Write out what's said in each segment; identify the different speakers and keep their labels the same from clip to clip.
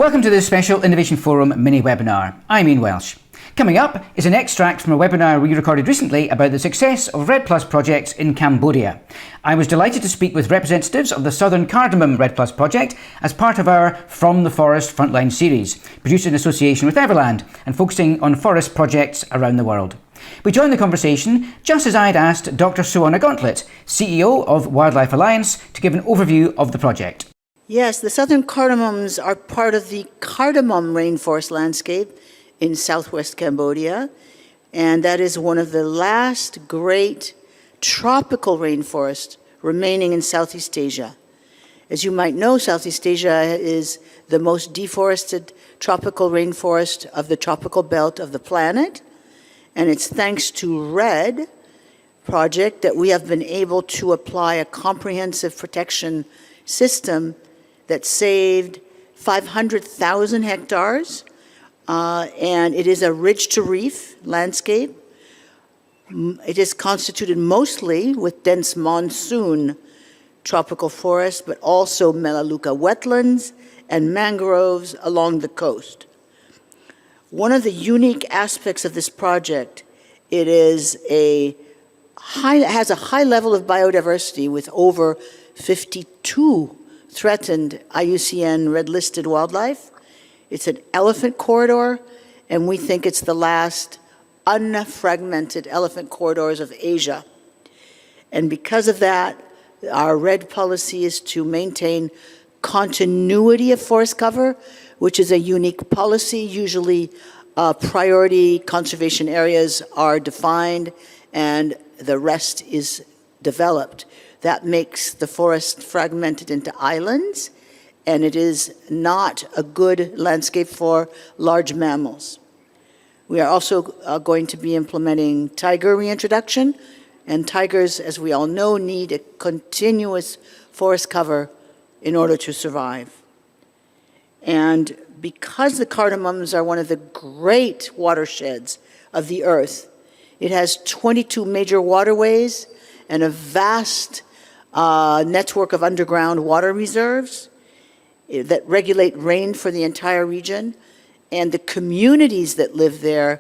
Speaker 1: Welcome to this special Innovation Forum mini-webinar. I'm Ian Welsh. Coming up is an extract from a webinar we recorded recently about the success of REDD Plus projects in Cambodia. I was delighted to speak with representatives of the Southern Cardamom REDD Plus project as part of our From the Forest Frontline series, produced in association with Everland and focusing on forest projects around the world. We joined the conversation just as I had asked Dr. Suwanna Gauntlett, CEO of Wildlife Alliance, to give an overview of the project.
Speaker 2: Yes, the southern cardamoms are part of the Cardamom rainforest landscape in South-West Cambodia, and that is one of the last great tropical rainforests remaining in Southeast Asia. As you might know, Southeast Asia is the most deforested tropical rainforest of the tropical belt of the planet, and it's thanks to REDD Project that we have been able to apply a comprehensive protection system that saved 500,000 hectares, and it is a ridge-to-reef landscape. It is constituted mostly with dense monsoon tropical forests, but also Melaleuca wetlands and mangroves along the coast. One of the unique aspects of this project, it has a high level of biodiversity with over 52 threatened IUCN red-listed wildlife. It's an elephant corridor, and we think it's the last unfragmented elephant corridors of Asia. And because of that, our REDD policy is to maintain continuity of forest cover, which is a unique policy. Usually, priority conservation areas are defined, and the rest is developed. That makes the forest fragmented into islands, and it is not a good landscape for large mammals. We are also going to be implementing tiger reintroduction, and tigers, as we all know, need a continuous forest cover in order to survive. And because the cardamoms are one of the great watersheds of the earth, it has 22 major waterways and a vast network of underground water reserves that regulate rain for the entire region, and the communities that live there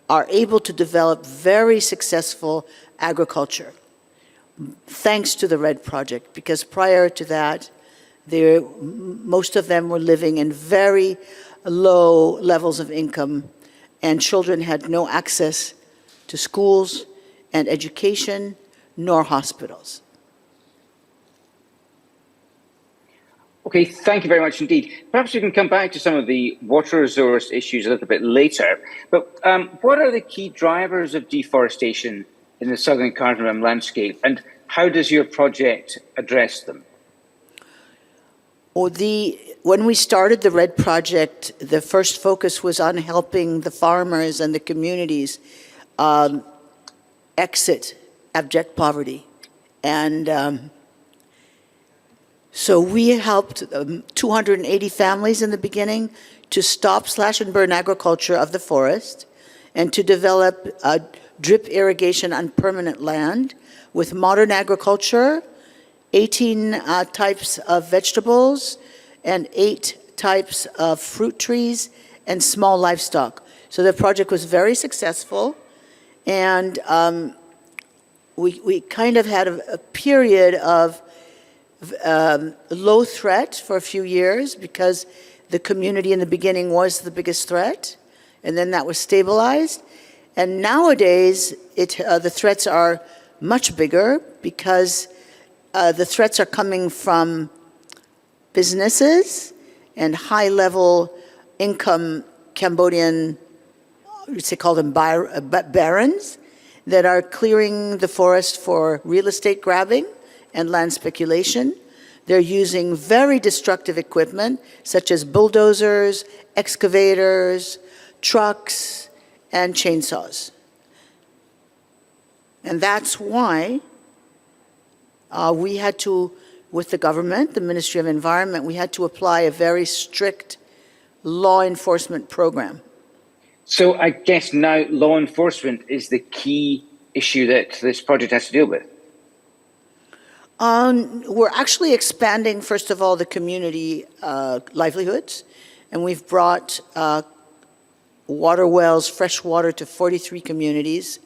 Speaker 2: are able to develop very successful agriculture, thanks to the REDD Project, because prior to that, most of them were living in very low levels of income, and children had no access to schools and education, nor hospitals.
Speaker 3: Okay, thank you very much indeed. Perhaps we can come back to some of the water resource issues a little bit later, but what are the key drivers of deforestation in the southern cardamom landscape, and how does your project address them?
Speaker 2: Well, when we started the REDD Project, the first focus was on helping the farmers and the communities exit abject poverty. And so we helped 280 families in the beginning to stop slash and burn agriculture of the forest and to develop drip irrigation on permanent land with modern agriculture, 18 types of vegetables, and 8 types of fruit trees and small livestock. So the project was very successful, and we kind of had a period of low threat for a few years because the community in the beginning was the biggest threat, and then that was stabilized. And nowadays, the threats are much bigger because the threats are coming from businesses and high-level income Cambodian, they call them barons, that are clearing the forest for real estate grabbing and land speculation. They're using very destructive equipment, such as bulldozers, excavators, trucks, and chainsaws. And that's why we had to, with the government, the Ministry of Environment, we had to apply a very strict law enforcement program.
Speaker 3: So I guess now law enforcement is the key issue that this project has to deal with.
Speaker 2: We're actually expanding, first of all, the community livelihoods. and we've brought water wells, fresh water to 43 communities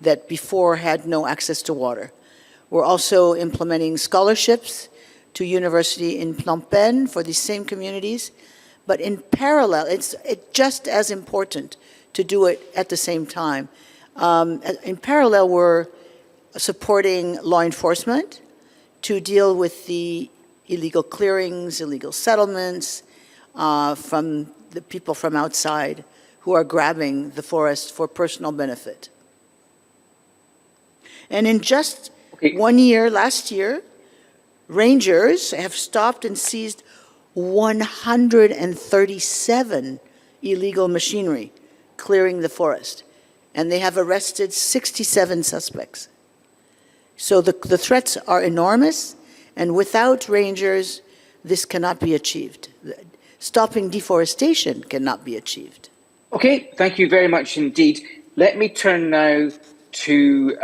Speaker 2: that before had no access to water. We're also implementing scholarships to university in Phnom Penh for these same communities. But in parallel, it's just as important to do it at the same time. In parallel, we're supporting law enforcement to deal with the illegal clearings, illegal settlements from the people from outside who are grabbing the forest for personal benefit. And in just 1 year, last year, rangers have stopped and seized 137 illegal machinery clearing the forest, and they have arrested 67 suspects. So the threats are enormous, and without rangers, this cannot be achieved. Stopping deforestation cannot be achieved.
Speaker 3: Okay, thank you very much indeed. Let me turn now to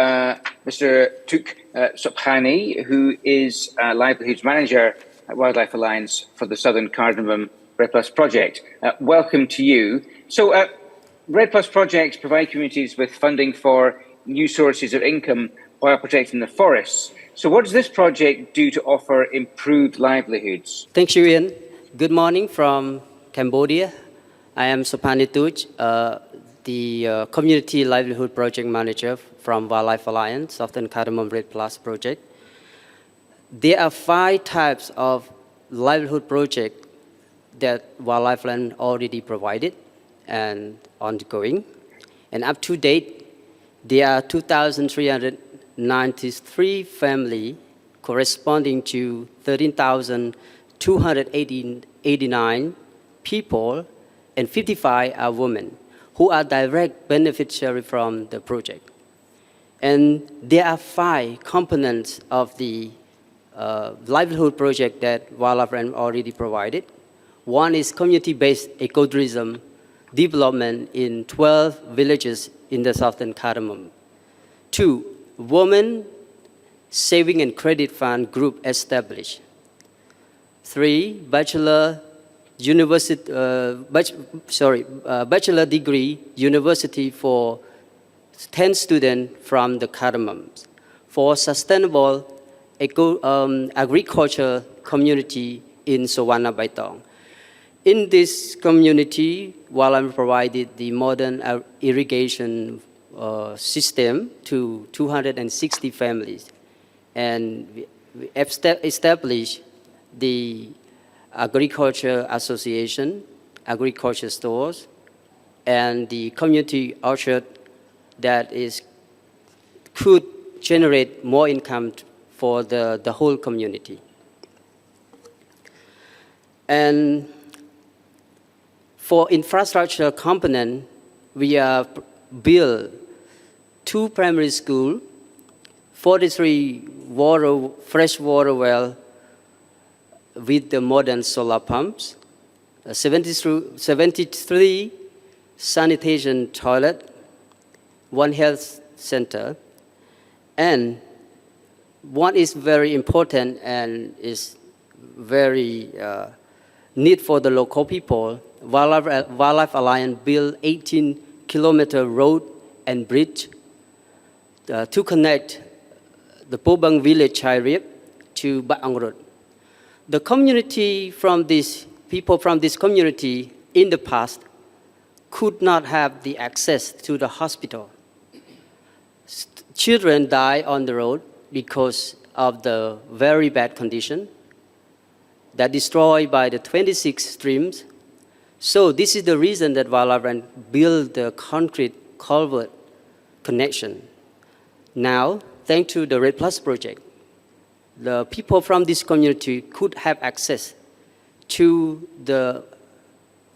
Speaker 3: Mr. Tuk Sophani, who is Livelihoods Manager at Wildlife Alliance for the Southern Cardamom REDD Project. Welcome to you. So REDD projects provide communities with funding for new sources of income while protecting the forests. So what does this project do to offer improved livelihoods?
Speaker 4: Thank you, Ian. Good morning from Cambodia. I am Sophani Tuj, the Community Livelihood Project Manager from Wildlife Alliance, Southern Cardamom REDD Project. There are 5 types of livelihood projects that Wildlife Land already provided and ongoing. And up to date, there are 2,393 families corresponding to 13,289 people, and 55 are women who are direct beneficiaries from the project. And there are 5 components of the livelihood project that Wildlife Land already provided. One is community-based ecotourism development in 12 villages in the Southern Cardamom. 2, Women Saving and Credit Fund group established. 3, bachelor degree university for 10 students from the Cardamoms. 4, sustainable agriculture community in Suwanna Baitong. In this community, Wildlife provided the modern irrigation system to 260 families, and we established the agriculture association, agriculture stores, and the community orchard that could generate more income for the whole community. And for infrastructure component, we have built 2 primary schools, 43 fresh water wells with the modern solar pumps, 73 sanitation toilets, 1 health center, and one is very important and is very need for the local people. Wildlife Alliance built 18-kilometer road and bridge to connect the Pobang village Chairip to Baang Road. The community people from this community in the past could not have the access to the hospital. Children die on the road because of the very bad condition that destroyed by the 26 streams. So this is the reason that Wildlife built the concrete culvert connection. Now, thanks to the REDD project, the people from this community could have access to the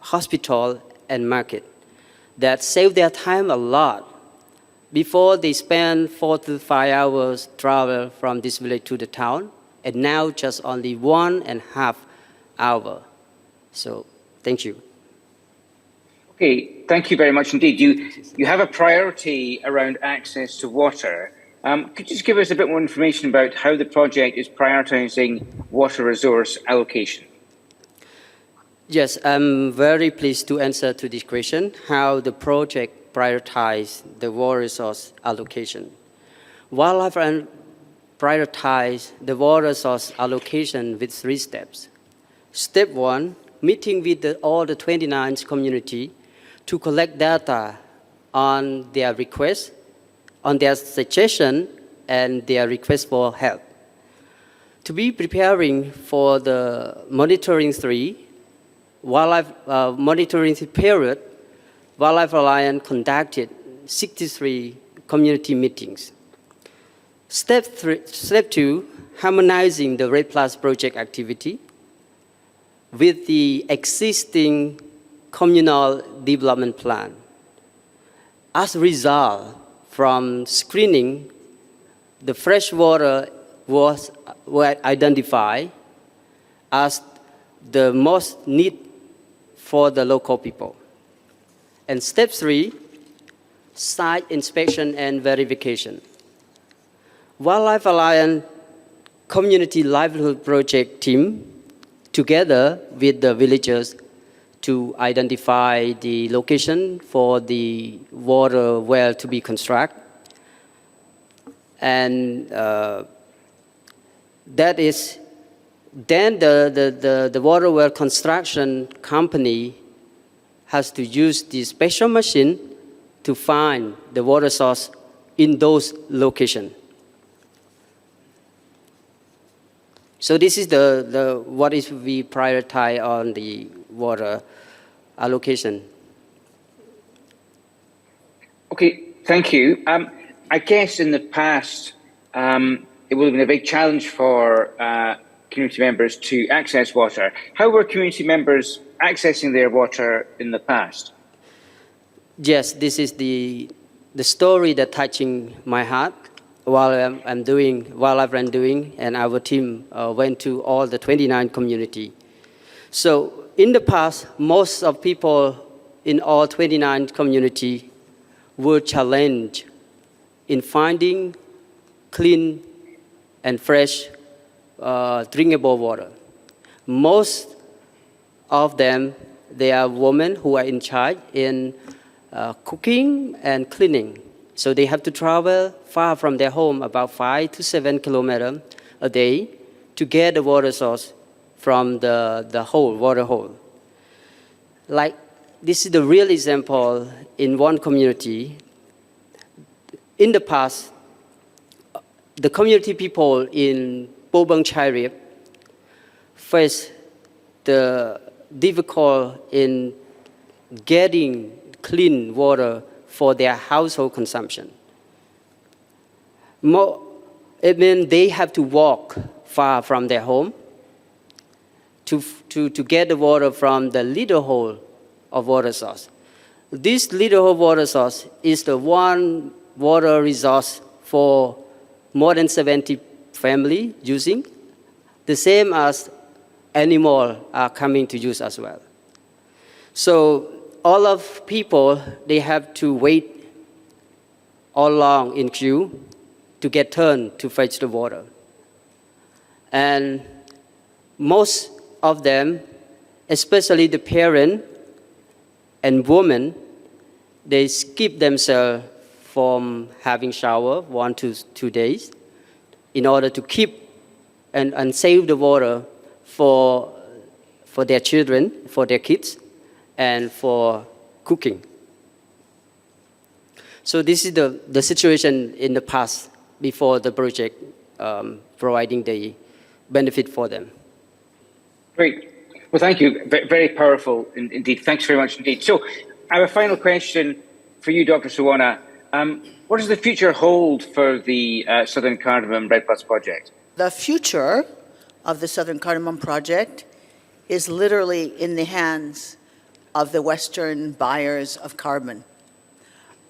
Speaker 4: hospital and market. That saved their time a lot. Before, they spent 4 to 5 hours travel from this village to the town, and now just only 1.5 hours. So, thank you.
Speaker 3: Okay, thank you very much indeed. You have a priority around access to water. Could you just give us a bit more information about how the project is prioritizing water resource allocation?
Speaker 4: Yes, I'm very pleased to answer to this question, how the project prioritizes the water resource allocation. Wildlife and prioritize the water resource allocation with 3 steps. Step 1, meeting with all the 29 community to collect data on their request, on their suggestion, and their request for help. To be preparing for the monitoring 3, wildlife monitoring period, Wildlife Alliance conducted 63 community meetings. Step 2, harmonizing the REDD Plus project activity with the existing communal development plan. As a result, from screening, the freshwater were identified as the most need for the local people. And step 3, site inspection and verification. Wildlife Alliance Community Livelihood Project team, together with the villagers, to identify the location for the water well to be constructed. And that is, then the water well construction company has to use the special machine to find the water source in those locations. So this is what is we prioritize on the water allocation.
Speaker 3: Okay, thank you. I guess in the past, it would have been a big challenge for community members to access water. How were community members accessing their water in the past?
Speaker 4: Yes, this is the story that touching my heart. While I'm doing, and our team went to all the 29 community. So in the past, most of people in all 29 community were challenged in finding clean and fresh drinkable water. Most of them, they are women who are in charge in cooking and cleaning. So they have to travel far from their home, about 5 to 7 kilometers a day, to get the water source from the water hole. Like, this is the real example in one community. In the past, the community people in Pobang Chai faced the difficult in getting clean water for their household consumption. It means they have to walk far from their home to get the water from the little hole of water source. This little hole water source is the one water resource for more than 70 families using, the same as animals are coming to use as well. So all of people, they have to wait all along in queue to get turned to fetch the water. And most of them, especially the parent and women, they skip themselves from having shower 1 to 2 days in order to keep and save the water for their children, for their kids, and for cooking. So this is the situation in the past before the project providing the benefit for them.
Speaker 3: Great. Well, thank you. Very powerful indeed. Thanks very much indeed. So I have a final question for you, Dr. Suwanna. What does the future hold for the Southern Cardamom REDD Plus project?
Speaker 2: The future of the Southern Cardamom Project is literally in the hands of the Western buyers of carbon.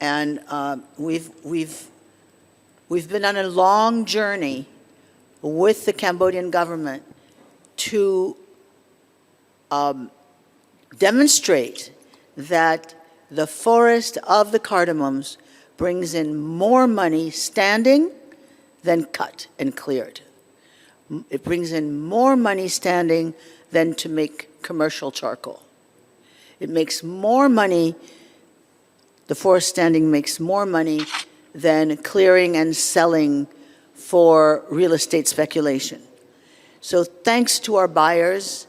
Speaker 2: And we've been on a long journey with the Cambodian government to demonstrate that the forest of the cardamoms brings in more money standing than cut and cleared. It brings in more money standing than to make commercial charcoal. It makes more money, the forest standing makes more money than clearing and selling for real estate speculation. So thanks to our buyers,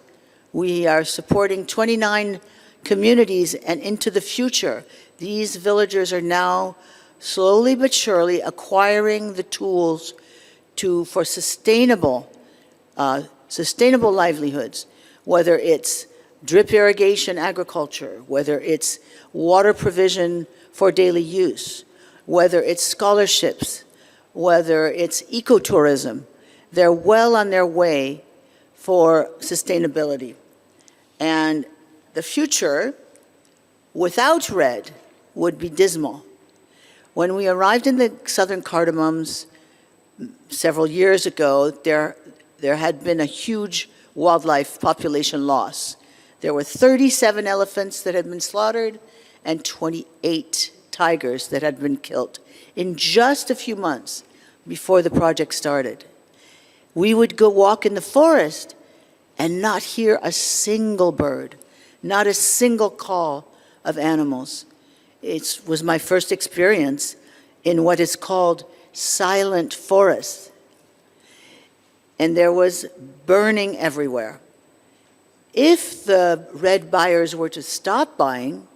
Speaker 2: we are supporting 29 communities, and into the future, these villagers are now slowly but surely acquiring the tools for sustainable livelihoods, whether it's drip irrigation agriculture, whether it's water provision for daily use, whether it's scholarships, whether it's ecotourism. They're well on their way for sustainability. And the future without REDD would be dismal. When we arrived in the southern Cardamoms several years ago, there had been a huge wildlife population loss. There were 37 elephants that had been slaughtered and 28 tigers that had been killed in just a few months before the project started. We would go walk in the forest and not hear a single bird, not a single call of animals. It was my first experience in what is called silent forest. And there was burning everywhere. If the REDD buyers were to stop buying,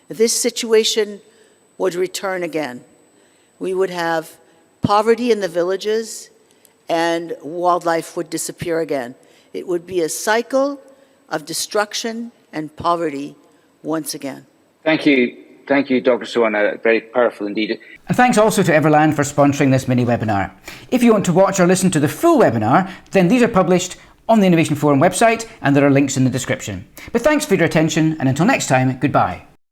Speaker 2: this situation would return again. We would have poverty in the villages and wildlife would disappear again. It would be a cycle of destruction and poverty once again.
Speaker 3: Thank you. Thank you, Dr. Suwanna. Very powerful indeed.
Speaker 1: And thanks also to Everland for sponsoring this mini webinar. If you want to watch or listen to the full webinar, then these are published on the Innovation Forum website and there are links in the description. But thanks for your attention, and until next time, goodbye.